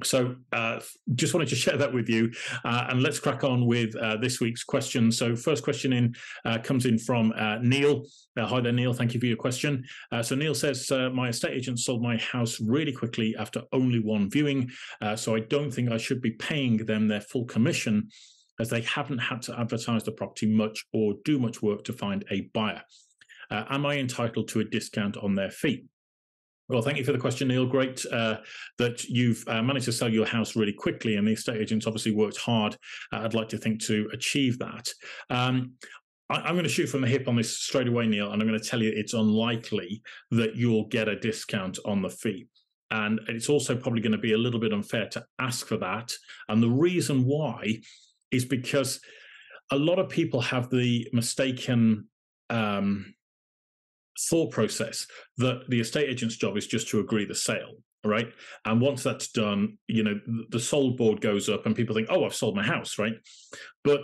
So just wanted to share that with you, and let's crack on with this week's question. So first question in comes in from Neil. Hi there, Neil. Thank you for your question. So Neil says, my estate agent sold my house really quickly after only one viewing, so I don't think I should be paying them their full commission, as they haven't had to advertise the property much or do much work to find a buyer. Am I entitled to a discount on their fee? Well, thank you for the question, Neil. Great that you've managed to sell your house really quickly, and the estate agents obviously worked hard, I'd like to think, to achieve that. I'm going to shoot from the hip on this straight away, Neil, and I'm going to tell you it's unlikely that you'll get a discount on the fee. And it's also probably going to be a little bit unfair to ask for that. And the reason why is because a lot of people have the mistaken thought process that the estate agent's job is just to agree the sale, right? And once that's done, you know, the sold board goes up and people think, oh, I've sold my house, right? But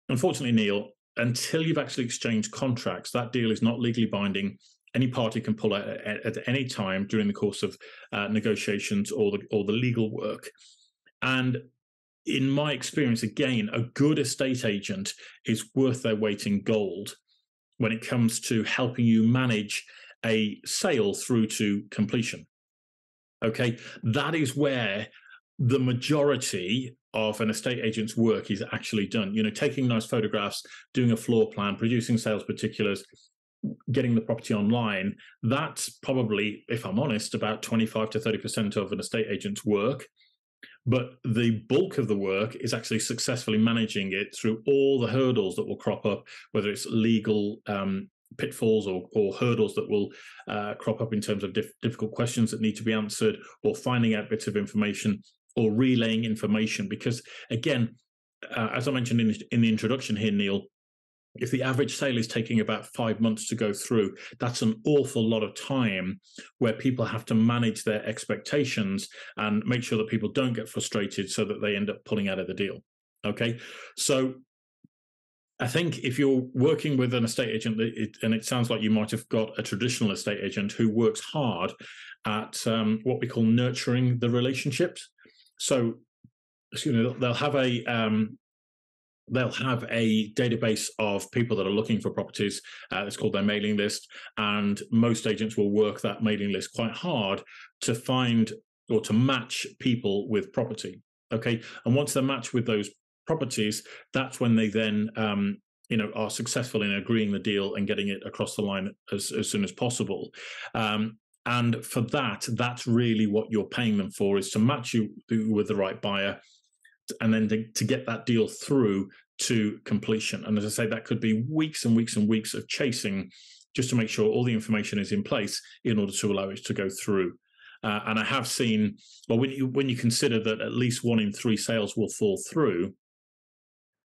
unfortunately, Neil, until you've actually exchanged contracts, that deal is not legally binding. Any party can pull out at any time during the course of negotiations or the legal work. And in my experience, again, a good estate agent is worth their weight in gold when it comes to helping you manage a sale through to completion. Okay, that is where the majority of an estate agent's work is actually done. You know, taking nice photographs, doing a floor plan, producing sales particulars, getting the property online, that's probably, if I'm honest, about 25 to 30% of an estate agent's work. But the bulk of the work is actually successfully managing it through all the hurdles that will crop up, whether it's legal pitfalls or hurdles that will crop up in terms of difficult questions that need to be answered, or finding out bits of information, or relaying information. Because again, as I mentioned in the introduction here, Neil, if the average sale is taking about 5 months to go through, that's an awful lot of time where people have to manage their expectations and make sure that people don't get frustrated so that they end up pulling out of the deal. Okay, so I think if you're working with an estate agent, and it sounds like you might have got a traditional estate agent who works hard at what we call nurturing the relationships. So, excuse me, they'll have a database of people that are looking for properties. It's called their mailing list. And most agents will work that mailing list quite hard to find or to match people with property. Okay. And once they're matched with those properties, that's when they then, are successful in agreeing the deal and getting it across the line as soon as possible. And for that, that's really what you're paying them for, is to match you with the right buyer, and then to get that deal through to completion. And as I say, that could be weeks and weeks and weeks of chasing just to make sure all the information is in place in order to allow it to go through. And I have seen, well, when you consider that at least 1 in 3 sales will fall through,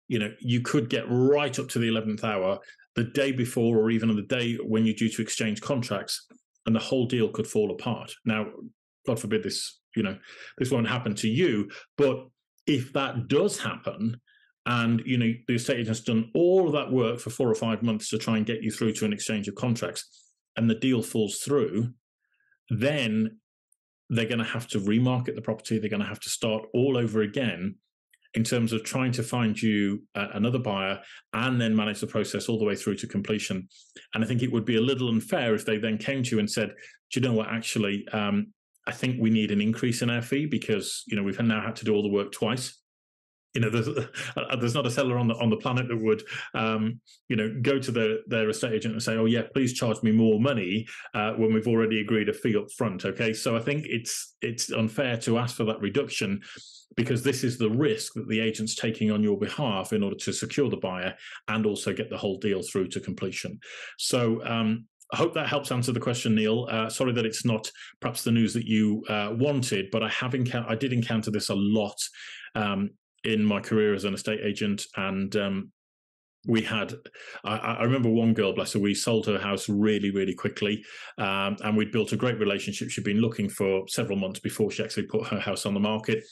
you know, you could get right up to the 11th hour, the day before, or even on the day when you're due to exchange contracts, and the whole deal could fall apart. Now, God forbid this won't happen to you, but if that does happen, and the estate agent's done all of that work for 4 or 5 months to try and get you through to an exchange of contracts, and the deal falls through, then they're going to have to remarket the property. They're going to have to start all over again in terms of trying to find you another buyer and then manage the process all the way through to completion. And I think it would be a little unfair if they then came to you and said, do you know what, actually, I think we need an increase in our fee because, we've now had to do all the work twice. There's not a seller on the planet that would, go to their estate agent and say, oh yeah, please charge me more money when we've already agreed a fee up front. Okay. So I think it's unfair to ask for that reduction, because this is the risk that the agent's taking on your behalf in order to secure the buyer and also get the whole deal through to completion. So, I hope that helps answer the question, Neil. Sorry that it's not perhaps the news that you wanted, but I did encounter this a lot in my career as an estate agent. And I remember one girl, bless her, we sold her house really, really quickly. And we'd built a great relationship. She'd been looking for several months before she actually put her house on the market.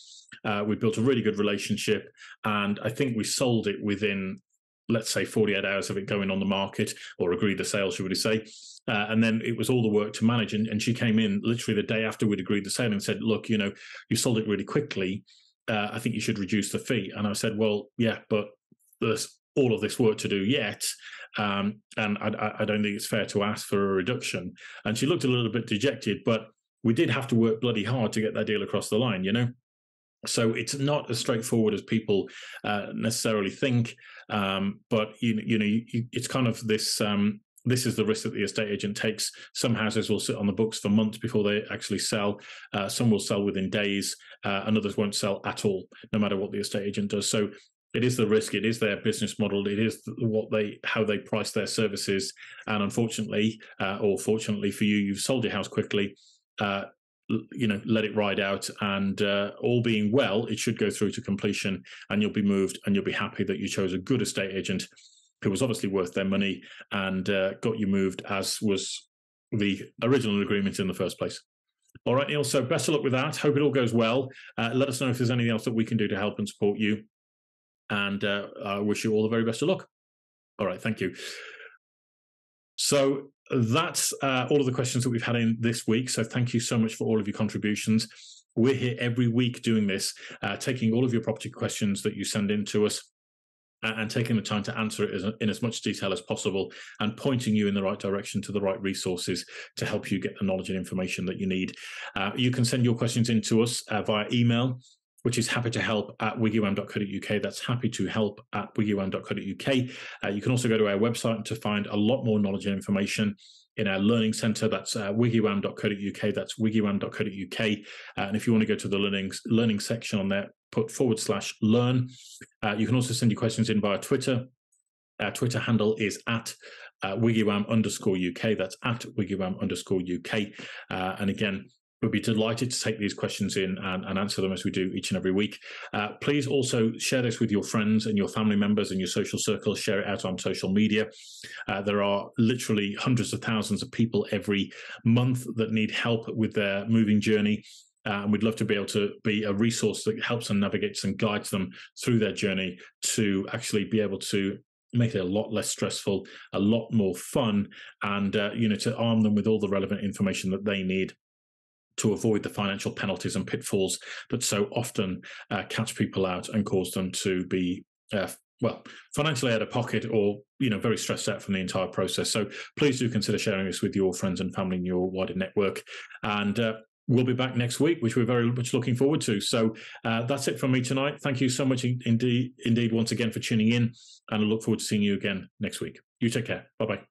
We built a really good relationship, and I think we sold it within let's say 48 hours of it going on the market, or agreed the sale, should we say. And then it was all the work to manage. And she came in literally the day after we'd agreed the sale and said, look, you sold it really quickly. I think you should reduce the fee. And I said, well, yeah, but there's all of this work to do yet. And I don't think it's fair to ask for a reduction. And she looked a little bit dejected, but we did have to work bloody hard to get that deal across the line, So it's not as straightforward as people necessarily think, but it's kind of this. This is the risk that the estate agent takes. Some houses will sit on the books for months before they actually sell. Some will sell within days, and others won't sell at all, no matter what the estate agent does. So it is the risk. It is their business model. It is how they price their services. And unfortunately, or fortunately for you, you've sold your house quickly. Let it ride out, and all being well, it should go through to completion, and you'll be moved, and you'll be happy that you chose a good estate agent who was obviously worth their money and got you moved, as was the original agreement in the first place. All right, Neil, so best of luck with that. Hope it all goes well. Let us know if there's anything else that we can do to help and support you, and I wish you all the very best of luck. All right, thank you. So that's all of the questions that we've had in this week. So thank you so much for all of your contributions. We're here every week doing this, taking all of your property questions that you send in to us, and taking the time to answer it in as much detail as possible, and pointing you in the right direction to the right resources to help you get the knowledge and information that you need. You can send your questions in to us via email, which is happytohelp@wiggywam.co.uk. That's happytohelp@wiggywam.co.uk. You can also go to our website to find a lot more knowledge and information in our learning centre. That's wiggywam.co.uk. That's wiggywam.co.uk. And if you want to go to the learning section on there, put /learn. You can also send your questions in via Twitter. Our Twitter handle is @WiggyWam_UK. That's @WiggyWam_UK. And again, we'd be delighted to take these questions in and answer them as we do each and every week. Please also share this with your friends and your family members and your social circles. Share it out on social media. There are literally hundreds of thousands of people every month that need help with their moving journey. And we'd love to be able to be a resource that helps and navigates and guides them through their journey to actually be able to make it a lot less stressful, a lot more fun, and to arm them with all the relevant information that they need to avoid the financial penalties and pitfalls that so often catch people out and cause them to be financially out of pocket, or very stressed out from the entire process. So please do consider sharing this with your friends and family in your wider network. And we'll be back next week, which we're very much looking forward to. So that's it from me tonight. Thank you so much indeed once again for tuning in, and I look forward to seeing you again next week. You take care. Bye-bye.